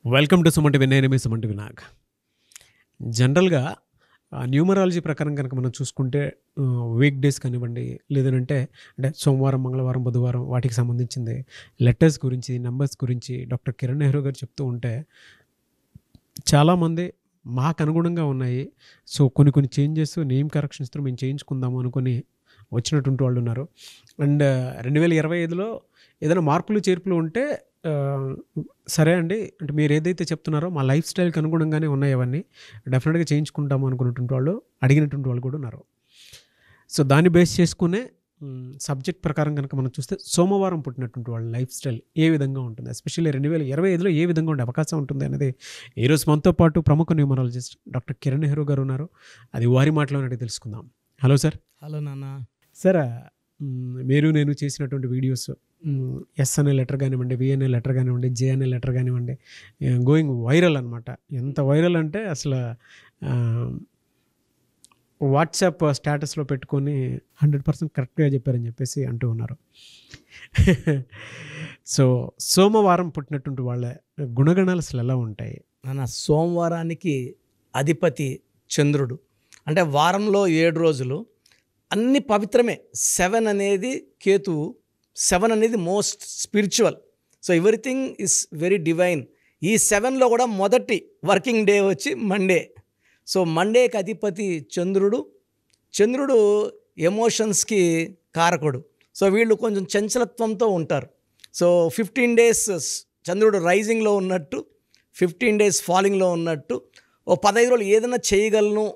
Welcome to Sumanti Vinay. మీ సుమంటి వినాగ్. జనరల్గా న్యూమరాలజీ ప్రకారం కనుక మనం చూసుకుంటే వీక్ డేస్ కానివ్వండి, లేదంటే అంటే సోమవారం, మంగళవారం, బుధవారం వాటికి సంబంధించింది లెటర్స్ గురించి, నెంబర్స్ గురించి డాక్టర్ కిరణ్ నెహ్రూ గారు చెప్తూ ఉంటే చాలామంది మాకు అనుగుణంగా ఉన్నాయి, సో కొన్ని చేంజెస్ నేమ్ కరెక్షన్స్తో మేము చేయించుకుందాము అనుకొని వచ్చినటువంటి వాళ్ళు ఉన్నారు. అండ్ 2025లో ఏదైనా మార్పులు చేర్పులు ఉంటే సరే అండి, అంటే మీరు ఏదైతే చెప్తున్నారో మా లైఫ్ స్టైల్కి అనుగుణంగానే ఉన్నాయి, అవన్నీ డెఫినెట్గా చేయించుకుంటాము అనుకున్నటువంటి వాళ్ళు, అడిగినటువంటి వాళ్ళు కూడా ఉన్నారు. సో దాన్ని బేస్ చేసుకునే సబ్జెక్ట్ ప్రకారం కనుక మనం చూస్తే సోమవారం పుట్టినటువంటి వాళ్ళ లైఫ్ స్టైల్ ఏ విధంగా ఉంటుంది, ఎస్పెషల్లీ 2025లో ఏ విధంగా ఉండే అవకాశం ఉంటుంది అనేది ఈరోజు మనతో పాటు ప్రముఖ న్యూమరాలజిస్ట్ డాక్టర్ కిరణ్ నెహ్రూ గారు ఉన్నారు. అది వారి మాటలోనే తెలుసుకుందాం. Hello sir. హలో నాన్న. సార్, మీరు నేను చేసినటువంటి వీడియోస్ ఎస్ అనే లెటర్ కానివ్వండి, వి అనే లెటర్ కానివ్వండి, జే అనే లెటర్ కానివ్వండి, గోయింగ్ వైరల్ అనమాట. ఎంత వైరల్ అంటే అసలు వాట్సాప్ స్టేటస్లో పెట్టుకొని 100% కరెక్ట్గా చెప్పారని చెప్పేసి అంటూ ఉన్నారు. సో సోమవారం పుట్టినటువంటి వాళ్ళ గుణగణాలు అసలు ఎలా ఉంటాయి నాన్న? సోమవారానికి అధిపతి చంద్రుడు. అంటే వారంలో 7 రోజులు అన్ని పవిత్రమే. 7 అనేది కేతువు, 7 అనేది most spiritual. So everything is very divine. ఈ 7లో కూడా మొదటి వర్కింగ్ డే వచ్చి మండే. సో మండేకి అధిపతి చంద్రుడు. చంద్రుడు ఎమోషన్స్కి కారకుడు. సో వీళ్ళు కొంచెం చంచలత్వంతో ఉంటారు. సో 15 డేస్ చంద్రుడు రైజింగ్లో ఉన్నట్టు, 15 డేస్ ఫాలింగ్లో ఉన్నట్టు, ఓ 15 రోజులు ఏదైనా చేయగలను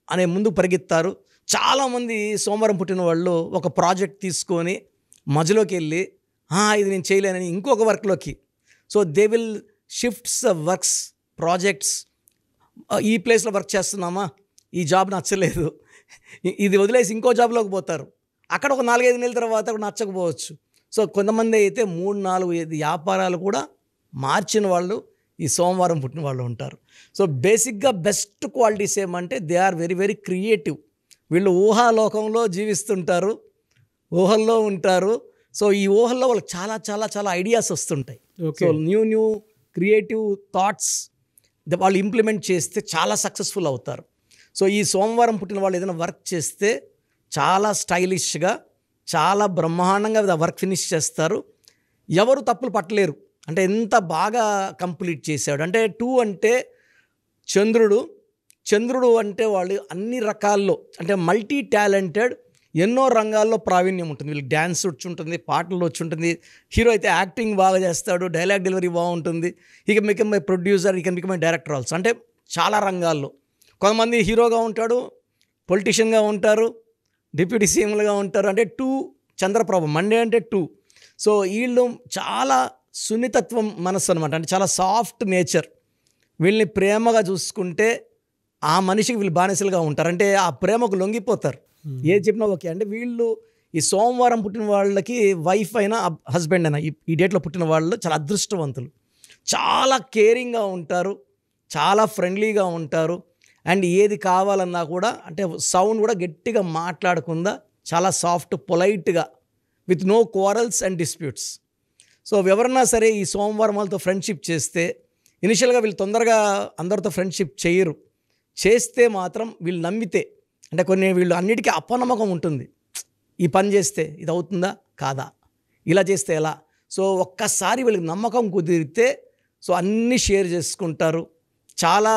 అనే ముందుకు పరిగెత్తారు. చాలామంది సోమవారం పుట్టిన వాళ్ళు ఒక ప్రాజెక్ట్ తీసుకొని మధ్యలోకి వెళ్ళి ఇది నేను చేయలేనని ఇంకొక వర్క్లోకి, so they will shifts works, projects. ఈ ప్లేస్లో వర్క్ చేస్తున్నామా, ఈ జాబ్ నచ్చలేదు, ఇది వదిలేసి ఇంకో జాబ్లోకి పోతారు. అక్కడ ఒక 4-5 నెలల తర్వాత కూడా నచ్చకపోవచ్చు. సో కొంతమంది అయితే 3-4 వ్యాపారాలు కూడా మార్చిన వాళ్ళు ఈ సోమవారం పుట్టిన వాళ్ళు ఉంటారు. సో బేసిక్గా బెస్ట్ క్వాలిటీస్ ఏమంటే they are very very creative. వీళ్ళు ఊహాలోకంలో జీవిస్తుంటారు, ఊహల్లో ఉంటారు. సో ఈ ఊహల్లో వాళ్ళకి చాలా చాలా చాలా ఐడియాస్ వస్తుంటాయి. సో న్యూ క్రియేటివ్ థాట్స్ వాళ్ళు ఇంప్లిమెంట్ చేస్తే చాలా సక్సెస్ఫుల్ అవుతారు. సో ఈ సోమవారం పుట్టిన వాళ్ళు ఏదైనా వర్క్ చేస్తే చాలా స్టైలిష్గా, చాలా బ్రహ్మాండంగా వర్క్ ఫినిష్ చేస్తారు. ఎవరు తప్పులు పట్టలేరు. అంటే ఎంత బాగా కంప్లీట్ చేశాడు అంటే 2 అంటే చంద్రుడు అంటే వాళ్ళు అన్ని రకాల్లో, అంటే మల్టీ టాలెంటెడ్, ఎన్నో రంగాల్లో ప్రావీణ్యం ఉంటుంది. వీళ్ళకి డ్యాన్స్ వచ్చి ఉంటుంది, పాటలు వచ్చి ఉంటుంది, హీరో అయితే యాక్టింగ్ బాగా చేస్తాడు, డైలాగ్ డెలివరీ బాగుంటుంది, ఇక బికమ్ మై ప్రొడ్యూసర్, ఇక బికమ్ మై డైరెక్టర్ ఆల్సో. అంటే చాలా రంగాల్లో. కొంతమంది హీరోగా ఉంటాడు, పొలిటీషియన్గా ఉంటారు, డిప్యూటీ సీఎంలుగా ఉంటారు. అంటే 2 చంద్రప్రభ, మండే అంటే 2. సో వీళ్ళు చాలా సున్నితత్వం మనస్సు అనమాట. అంటే చాలా సాఫ్ట్ నేచర్. వీళ్ళని ప్రేమగా చూసుకుంటే ఆ మనిషికి వీళ్ళు బానిసలుగా ఉంటారు. అంటే ఆ ప్రేమకు లొంగిపోతారు, ఏది చెప్పినా ఓకే. అంటే వీళ్ళు ఈ సోమవారం పుట్టిన వాళ్ళకి వైఫ్ అయినా హస్బెండ్ అయినా ఈ డేట్లో పుట్టిన వాళ్ళు చాలా అదృష్టవంతులు. చాలా కేరింగ్గా ఉంటారు, చాలా ఫ్రెండ్లీగా ఉంటారు. అండ్ ఏది కావాలన్నా కూడా అంటే సౌండ్ కూడా గట్టిగా మాట్లాడకుండా చాలా సాఫ్ట్, పొలైట్గా, with no quarrels and disputes. So ఎవరన్నా సరే ఈ సోమవారం వాళ్ళతో ఫ్రెండ్షిప్ చేస్తే, ఇనిషియల్గా వీళ్ళు తొందరగా అందరితో ఫ్రెండ్షిప్ చేయరు. చేస్తే మాత్రం వీళ్ళు నమ్మితే, అంటే వీళ్ళు అన్నిటికీ అపనమ్మకం ఉంటుంది. ఈ పని చేస్తే ఇది అవుతుందా కాదా, ఇలా చేస్తే ఎలా. సో ఒక్కసారి వీళ్ళకి నమ్మకం కుదిరితే సో అన్నీ షేర్ చేసుకుంటారు. చాలా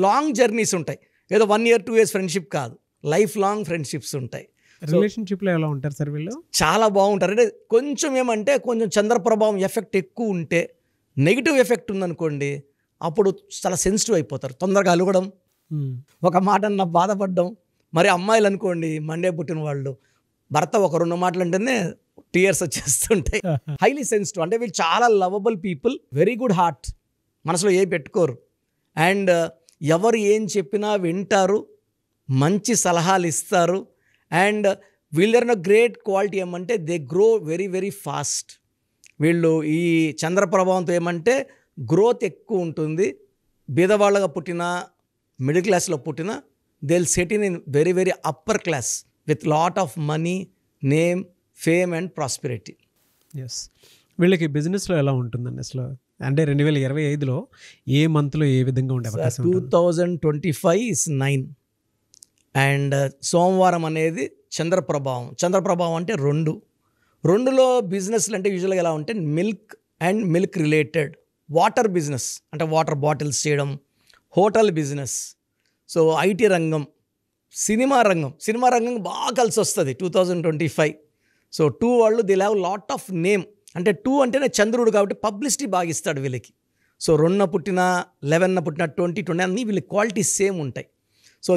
లాంగ్ జర్నీస్ ఉంటాయి. ఏదో 1 year 2 years ఫ్రెండ్షిప్ కాదు, లైఫ్ లాంగ్ ఫ్రెండ్షిప్స్ ఉంటాయి. రిలేషన్షిప్లో ఎలా ఉంటారు సార్ వీళ్ళు? చాలా బాగుంటారు. అంటే కొంచెం ఏమంటే కొంచెం చంద్రప్రభావం ఎఫెక్ట్ ఎక్కువ ఉంటే, నెగిటివ్ ఎఫెక్ట్ ఉందనుకోండి, అప్పుడు చాలా సెన్సిటివ్ అయిపోతారు. తొందరగా అలగడం, ఒక మాట అన్న బాధపడడం. మరి అమ్మాయిలు అనుకోండి, మండే పుట్టిన వాళ్ళు, భర్త ఒక 2 మాటలు అంటేనే టీయర్స్ వచ్చేస్తుంటాయి. Highly sensitive. అంటే వీళ్ళు చాలా lovable people, very good heart, మనసులో ఏ పెట్టుకోరు. అండ్ ఎవరు ఏం చెప్పినా వింటారు, మంచి సలహాలు ఇస్తారు. అండ్ వీళ్ళ గ్రేట్ క్వాలిటీ ఏమంటే they grow very very fast. వీళ్ళు ఈ చంద్రప్రభావంతో ఏమంటే గ్రోత్ ఎక్కువ ఉంటుంది. బీదవాళ్ళగా పుట్టిన, మిడిల్ క్లాస్లో పుట్టిన, they will settle in very very upper class with lot of money, name, fame and prosperity. Yes. వీళ్ళకి బిజినెస్లో ఎలా ఉంటుందండి అసలు? అంటే 2025లో ఏ మంత్లో ఏ విధంగా ఉండే అవకాశం ఉంటుంది? 2025 ఇస్ 9 అండ్ సోమవారం అనేది చంద్రప్రభావం అంటే 2లో బిజినెస్లు అంటే యూజువల్గా ఎలా ఉంటే మిల్క్ రిలేటెడ్, వాటర్ బిజినెస్ అంటే వాటర్ బాటిల్స్ చేయడం, హోటల్ బిజినెస్, సో ఐటీ రంగం, సినిమా రంగం బాగా కలిసి వస్తుంది 2025. సో 2 వాళ్ళు they have lot of name, అంటే 2 అంటేనే చంద్రుడు కాబట్టి పబ్లిసిటీ బాగా ఇస్తాడు వీళ్ళకి. సో 2న పుట్టిన 11న పుట్టిన 20 అన్నీ వీళ్ళకి క్వాలిటీ సేమ్ ఉంటాయి. So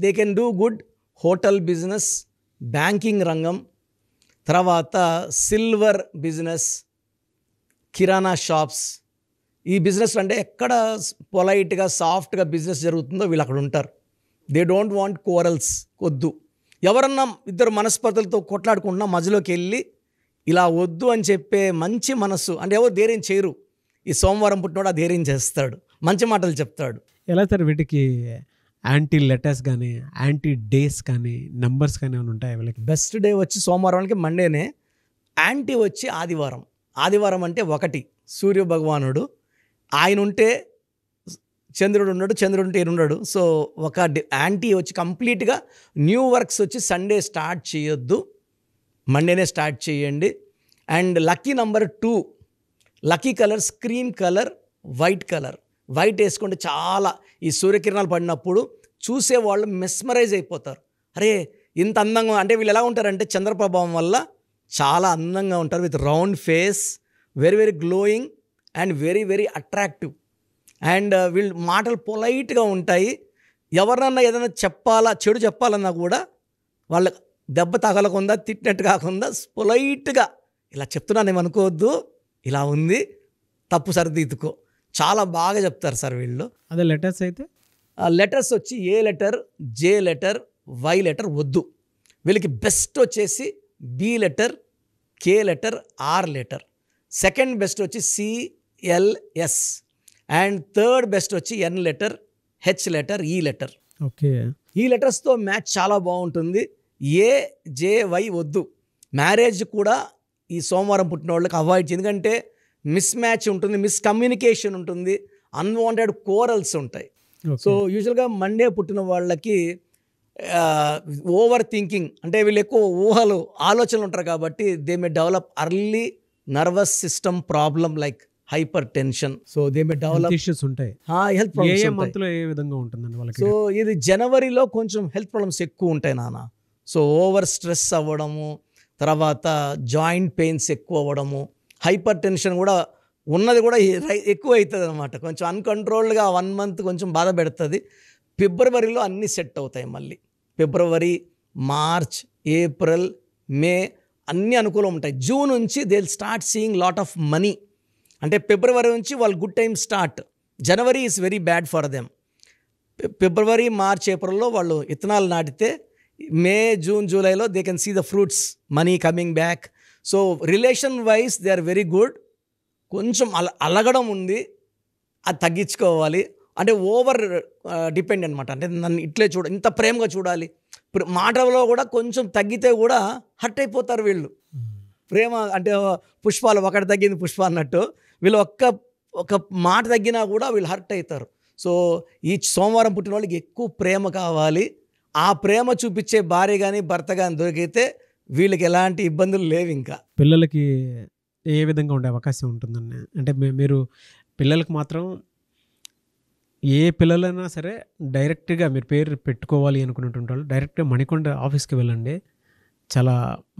they can do good hotel business, banking రంగం, తర్వాత సిల్వర్ బిజినెస్, కిరాణా షాప్స్. ఈ బిజినెస్ అంటే ఎక్కడ పొలైట్గా సాఫ్ట్గా బిజినెస్ జరుగుతుందో వీళ్ళు అక్కడ ఉంటారు. దే డోంట్ వాంట్ కోరల్స్, వద్దు. ఎవరన్నా ఇద్దరు మనస్పర్ధలతో కొట్లాడుకుంటున్నా మధ్యలోకి వెళ్ళి ఇలా వద్దు అని చెప్పే మంచి మనస్సు, అంటే ఎవరు ధైర్యం చేయరు. ఈ సోమవారం పుట్టినోడు ఆ ధైర్యం చేస్తాడు, మంచి మాటలు చెప్తాడు. ఎలా సార్ వీటికి యాంటీ లెటర్స్ కానీ, యాంటీ డేస్ కానీ, నంబర్స్ కానీ ఏమైనా ఉంటాయి వీళ్ళకి? బెస్ట్ డే వచ్చి సోమవారానికి మండేనే, యాంటీ వచ్చి ఆదివారం అంటే 1 సూర్య భగవానుడు, ఆయన ఉంటే చంద్రుడు ఉన్నాడు, చంద్రుడు ఉంటే ఉన్నాడు. సో ఒక యాంటీ వచ్చి కంప్లీట్గా న్యూ వర్క్స్ వచ్చి సండే స్టార్ట్ చేయొద్దు, మండేనే స్టార్ట్ చేయండి. And lucky number 2, lucky colours cream colour, white వేసుకుంటే చాలా ఈ సూర్యకిరణాలు పడినప్పుడు చూసేవాళ్ళు మెస్మరైజ్ అయిపోతారు. అరే ఇంత అందంగా, అంటే వీళ్ళు ఎలా ఉంటారంటే చంద్రప్రభావం వల్ల చాలా అందంగా ఉంటారు, with round face, very very glowing and very very attractive. And వీళ్ళు మాటలు పొలైట్గా ఉంటాయి. ఎవరినన్నా ఏదైనా చెడు చెప్పాలన్నా కూడా వాళ్ళ దెబ్బ తగలకుండా, తిట్టినట్టు కాకుండా పొలైట్గా ఇలా చెప్తున్నానేమనుకోవద్దు, ఇలా ఉంది, తప్పు సరిదిద్దుకో, చాలా బాగా చెప్తారు సార్ వీళ్ళు. అదే లెటర్స్ అయితే లెటర్స్ వచ్చి A letter, J letter, Y letter వద్దు. వీళ్ళకి బెస్ట్ వచ్చేసి B letter, K letter, R letter. Second best వచ్చి సిఎల్ఎస్. అండ్ థర్డ్ బెస్ట్ వచ్చి N letter, H letter, E letter. Okay, ఈ లెటర్స్తో మ్యాచ్ చాలా బాగుంటుంది. ఏ, జే, వై వద్దు. మ్యారేజ్ కూడా ఈ సోమవారం పుట్టిన వాళ్ళకి అవాయిడ్ చేయండి, ఎందుకంటే మిస్ మ్యాచ్ ఉంటుంది, మిస్కమ్యూనికేషన్ ఉంటుంది, అన్వాంటెడ్ కోరల్స్ ఉంటాయి. సో యూజువల్గా మండే పుట్టిన వాళ్ళకి ఓవర్ థింకింగ్, అంటే వీళ్ళు ఎక్కువ ఆలోచనలు ఉంటారు కాబట్టి they may develop early nervous system problem like hypertension. So they may develop issues ఉంటాయి. Health problems. మంత్లో ఏ విధంగా ఉంటుందండి వాళ్ళకి? సో ఇది జనవరిలో కొంచెం హెల్త్ ప్రాబ్లమ్స్ ఎక్కువ ఉంటాయి నాన్న. సో ఓవర్ స్ట్రెస్ అవ్వడము, తర్వాత జాయింట్ పెయిన్స్ ఎక్కువ అవ్వడము, హైపర్ టెన్షన్ కూడా ఉన్నది కూడా ఎక్కువ అవుతుంది అనమాట. కొంచెం అన్కంట్రోల్డ్గా 1 మంత్ కొంచెం బాధ పెడుతుంది. ఫిబ్రవరిలో అన్నీ సెట్ అవుతాయి మళ్ళీ. ఫిబ్రవరి, మార్చ్, ఏప్రిల్, మే అన్నీ అనుకూలం ఉంటాయి. జూన్ నుంచి they will start seeing lot of money. అంటే ఫిబ్రవరి నుంచి వాళ్ళు good time start. January is very bad for them. ఫిబ్రవరి, మార్చ్, ఏప్రిల్లో వాళ్ళు విత్తనాలు నాటితే మే, జూన్, జూలైలో they can see the fruits, money coming back. So relation wise they are very good. కొంచెం అలగడం ఉంది, అది తగ్గించుకోవాలి. అంటే ఓవర్ డిపెండ్ అనమాట. అంటే నన్ను ఇట్లే ఇంత ప్రేమగా చూడాలి, మాటలో కూడా కొంచెం తగ్గితే కూడా హర్ట్ అయిపోతారు వీళ్ళు. ప్రేమ అంటే పుష్పాలు ఒకటి తగ్గింది పుష్ప అన్నట్టు, వీళ్ళు ఒక మాట తగ్గినా కూడా వీళ్ళు హర్ట్ అవుతారు. సో ఈ సోమవారం పుట్టిన వాళ్ళకి ఎక్కువ ప్రేమ కావాలి. ఆ ప్రేమ చూపించే భార్య కానీ భర్త కానీ దొరికితే వీళ్ళకి ఎలాంటి ఇబ్బందులు లేవు. ఇంకా పిల్లలకి ఏ విధంగా ఉండే అవకాశం ఉంటుందండి? అంటే మీరు పిల్లలకు మాత్రం ఏ పిల్లలైనా సరే డైరెక్ట్గా మీరు పేరు పెట్టుకోవాలి అనుకున్నటువంటి వాళ్ళు డైరెక్ట్గా మణికొండ ఆఫీస్కి వెళ్ళండి, చాలా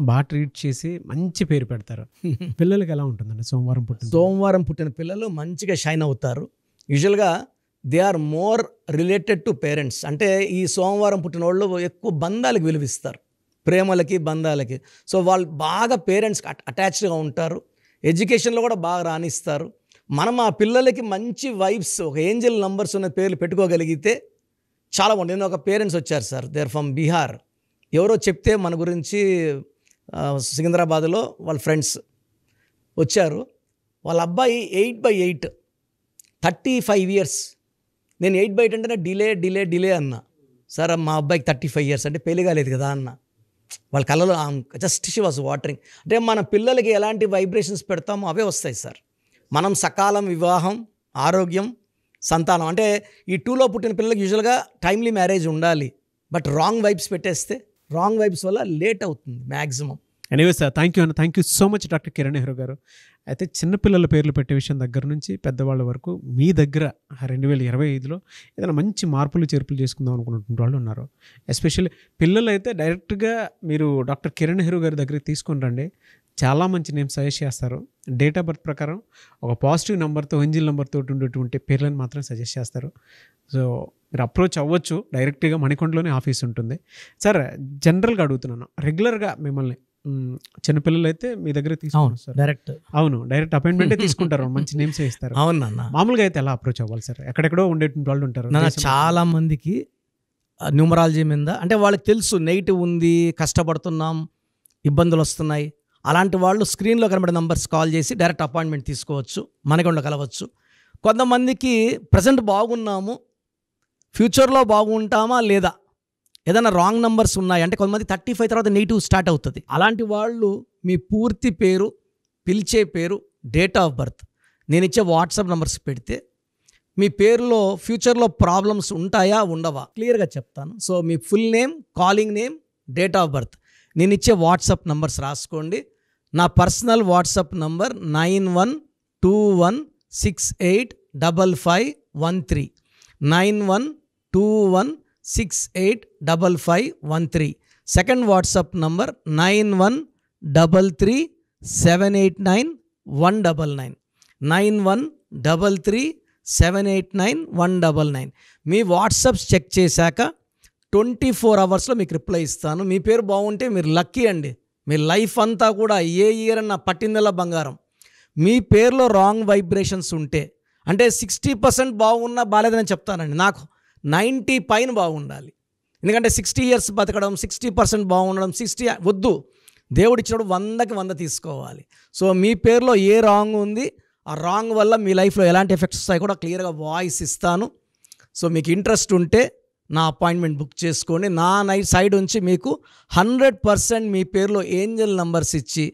బాగా ట్రీట్ చేసి మంచి పేరు పెడతారు. పిల్లలకి ఎలా ఉంటుందండి సోమవారం పుట్టిన పిల్లలు మంచిగా షైన్ అవుతారు. యూజువల్గా they are more related to parents. అంటే ఈ సోమవారం పుట్టిన వాళ్ళు ఎక్కువ బంధాలకు విలువిస్తారు, ప్రేమలకి, బంధాలకి. సో వాళ్ళు బాగా పేరెంట్స్కి అటాచ్డ్గా ఉంటారు, ఎడ్యుకేషన్లో కూడా బాగా రాణిస్తారు. మనం ఆ పిల్లలకి మంచి వైబ్స్, ఒక ఏంజల్ నంబర్స్ ఉన్న పేర్లు పెట్టుకోగలిగితే చాలా బాగుంటుంది. నేను ఒక పేరెంట్స్ వచ్చారు sir, they are from Bihar. ఎవరో చెప్తే మన గురించి సికింద్రాబాద్లో వాళ్ళ ఫ్రెండ్స్ వచ్చారు. వాళ్ళ అబ్బాయి 8/8, 35 years. నేను 8/8 అంటేనే డిలే అన్నా. సార్ మా అబ్బాయికి 35 years అంటే పెళ్లి కాలేదు కదా అన్న. వాళ్ళ కళ్ళలో జస్ట్ షీ వాజ్ వాటరింగ్. అంటే మన పిల్లలకి ఎలాంటి వైబ్రేషన్స్ పెడతామో అవే వస్తాయి సార్. మనం సకాలం వివాహం, ఆరోగ్యం, సంతానం అంటే ఈ 2లో పుట్టిన పిల్లలకి యూజువల్గా టైమ్లీ మ్యారేజ్ ఉండాలి. బట్ రాంగ్ వైబ్స్ పెట్టేస్తే రాంగ్ వైబ్స్ వల్ల లేట్ అవుతుంది maximum. Anyway sir, thank you అన్న, thank you so much doctor Kiran Nehru garu. అయితే చిన్నపిల్లల పేర్లు పెట్టే విషయం దగ్గర నుంచి పెద్దవాళ్ళ వరకు మీ దగ్గర 2025లో ఏదైనా మంచి మార్పులు చేర్పులు చేసుకుందాం అనుకున్నటువంటి వాళ్ళు ఉన్నారు. ఎస్పెషల్లీ పిల్లలు అయితే డైరెక్ట్గా మీరు డాక్టర్ కిరణ్ నెహ్రూ గారి దగ్గరికి తీసుకొని రండి. చాలా మంచి నేమ్ సజెస్ట్ చేస్తారు. డేట్ ఆఫ్ బర్త్ ప్రకారం ఒక పాజిటివ్ నెంబర్తో, ఎంజిల్ నెంబర్తో ఉండేటువంటి పేర్లను మాత్రం సజెస్ట్ చేస్తారు. సో మీరు అప్రోచ్ అవ్వచ్చు. డైరెక్ట్గా మణికొండలోనే ఆఫీస్ ఉంటుంది. సార్, జనరల్గా అడుగుతున్నాను, రెగ్యులర్గా మిమ్మల్ని చిన్నపిల్లలు అయితే మీ దగ్గర తీసుకుంటారు సార్? డైరెక్ట్ అపాయింట్మెంటే తీసుకుంటారు, మంచి నేమ్స్ ఇస్తారు. అవునన్నా. మామూలుగా అయితే ఎలా అప్రోచ్ అవ్వాలి సార్? ఎక్కడెక్కడో ఉండేటువంటి వాళ్ళు ఉంటారు. చాలా మందికి న్యూమరాలజీ మీద అంటే వాళ్ళకి తెలుసు నెగిటివ్ ఉంది, కష్టపడుతున్నాం, ఇబ్బందులు వస్తున్నాయి. అలాంటి వాళ్ళు స్క్రీన్లో కనబడే నంబర్స్ కాల్ చేసి డైరెక్ట్ అపాయింట్మెంట్ తీసుకోవచ్చు, మనకొండ కలవచ్చు. కొంతమందికి ప్రజెంట్ బాగున్నాము, ఫ్యూచర్లో బాగుంటామా లేదా, ఏదైనా రాంగ్ నంబర్స్ ఉన్నాయి అంటే కొంతమంది 35 తర్వాత నెగిటివ్ స్టార్ట్ అవుతుంది. అలాంటి వాళ్ళు మీ పూర్తి పేరు, పిలిచే పేరు, డేట్ ఆఫ్ బర్త్, నేను ఇచ్చే వాట్సాప్ నంబర్స్ పెడితే మీ పేరులో ఫ్యూచర్లో ప్రాబ్లమ్స్ ఉంటాయా ఉండవా క్లియర్గా చెప్తాను. So me full name, calling name, date of birth, నేను ఇచ్చే వాట్సాప్ నంబర్స్ రాసుకోండి. నా personal WhatsApp number 9121685513 9121685513. Second WhatsApp number 9133789199 9133789199. మీ వాట్సాప్స్ చెక్ చేశాక 24 అవర్స్లో మీకు రిప్లై ఇస్తాను. మీ పేరు బాగుంటే మీరు లక్కీ అండి. మీ లైఫ్ అంతా కూడా ఏ ఇయర్ అన్న పట్టిందల్లా బంగారం. మీ పేరులో రాంగ్ వైబ్రేషన్స్ ఉంటే అంటే 60% బాగున్నా బాలేదని చెప్తానండి. నాకు 90 పైన బాగుండాలి. ఎందుకంటే 60 years బతకడం, 60% బాగుండడం, 60 వద్దు. దేవుడు ఇచ్చినప్పుడు 100కి 100 తీసుకోవాలి. సో మీ పేరులో ఏ రాంగ్ ఉంది, ఆ రాంగ్ వల్ల మీ లైఫ్లో ఎలాంటి ఎఫెక్ట్స్ వస్తాయి కూడా క్లియర్గా వాయిస్ ఇస్తాను. సో మీకు ఇంట్రెస్ట్ ఉంటే నా అపాయింట్మెంట్ బుక్ చేసుకోండి. నా సైడ్ నుంచి మీకు 100% మీ పేరులో ఏంజల్ నంబర్స్ ఇచ్చి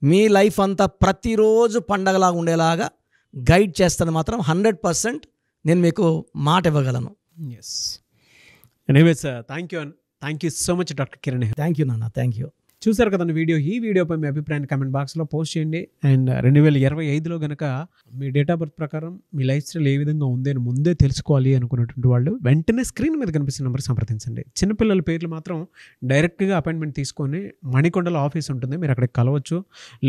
మీ లైఫ్ అంతా ప్రతిరోజు పండగలాగా ఉండేలాగా గైడ్ చేస్తాను. మాత్రం 100% నేను మీకు మాట ఇవ్వగలను. Yes, anyway sir, thank you so much doctor Kiran. Thank you నాన్న, థ్యాంక్ యూ. చూసారు కదండి వీడియో. ఈ వీడియోపై మీ అభిప్రాయాన్ని కామెంట్ బాక్స్లో పోస్ట్ చేయండి. అండ్ 2025లో కనుక మీ డేట్ ఆఫ్ బర్త్ ప్రకారం మీ లైఫ్ స్టైల్ ఏ విధంగా ఉంది అని ముందే తెలుసుకోవాలి అనుకున్నటువంటి వాళ్ళు వెంటనే స్క్రీన్ మీద కనిపిస్తున్న నెంబర్ సంప్రదించండి. చిన్నపిల్లల పేర్లు మాత్రం డైరెక్ట్గా అపాయింట్మెంట్ తీసుకొని మణికొండలో ఆఫీస్ ఉంటుంది, మీరు అక్కడికి కలవచ్చు.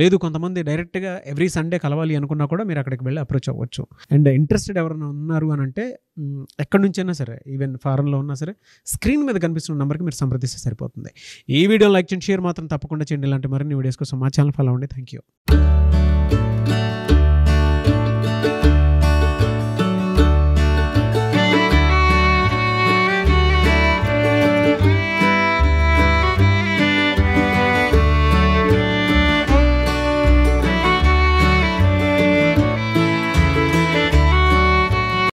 లేదు కొంతమంది డైరెక్ట్గా ఎవ్రీ సండే కలవాలి అనుకున్నా కూడా మీరు అక్కడికి వెళ్ళి అప్రోచ్ అవ్వచ్చు. అండ్ ఇంట్రెస్టెడ్ ఎవరైనా ఉన్నారు అని అంటే ఎక్కడి నుంచైనా సరే, ఈవెన్ ఫారెన్లో ఉన్నా సరే, స్క్రీన్ మీద కనిపిస్తున్న నెంబర్కి మీరు సంప్రదిస్తే సరిపోతుంది. ఈ వీడియో లైక్ చేయండి, షేర్ మాత్రం తప్పకుండా చేయండి. ఇలాంటి మరిన్ని వీడియోస్ కోసం మా ఛానల్ ఫాలో అవ్వండి. Thank you.